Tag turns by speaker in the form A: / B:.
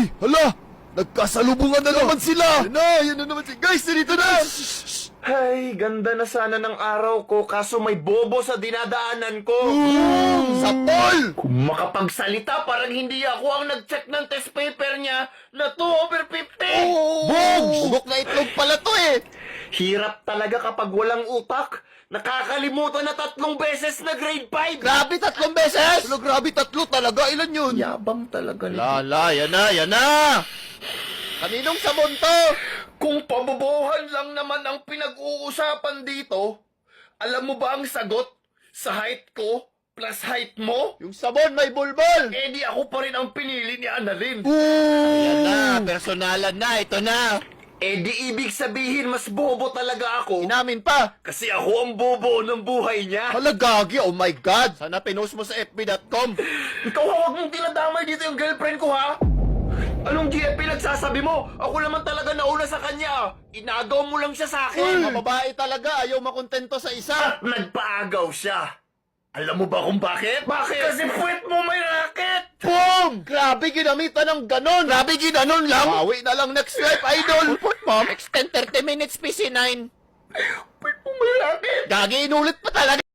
A: Uy, hala! Nagkasalubungan na naman sila! Yan na naman si... Guys, dito na!
B: Ay, ganda na sana ng araw ko, kaso may bobo sa dinadaanan ko.
A: Sapol!
B: Kung makapagsalita, parang hindi ako ang nag-check ng test paper niya na 2/50.
A: Bogs! Bugok na itlog pala to eh!
B: Hirap talaga kapag walang utak. Nakakalimutan na 3 beses na grade 5.
A: Grabe, 3 beses! Wala, grabe, 3 talaga. Ilan yun?
B: Yabang talaga nito.
A: Lala, yan na! Kaninong sabon to?
B: Kung pabobohan lang naman ang pinag-uusapan dito, alam mo ba ang sagot? Sa height ko plus height mo?
A: Yung sabon may bulbol!
B: Eh di ako pa rin ang pinili ni Annalyn.
A: Yan na, personalan na, ito na!
B: Eh di ibig sabihin mas bobo talaga ako.
A: Inamin pa!
B: Kasi ako ang bobo ng buhay niya.
A: Hala, gagi, oh my God! Sana pinost mo sa fb.com!
B: Ikaw huwag mong dinadamay dito yung girlfriend ko, ha? Anong GFP nagsasabi mo? Ako naman talaga nauna sa kanya. Inagaw mo lang siya sa akin.
A: Mga babae talaga, ayaw makontento sa isa!
B: At nagpaagaw siya. Alam mo ba kung bakit? Bakit? Kasi puwet mo may racket.
A: Boom! Grabe, ginamitan ng ganon! Grabe, ginanon lang! Bawi na lang next life, idol! Put mom, extend 30 minutes, PC9!
B: Puwet mo may racket.
A: Gagi, inulit pa talaga!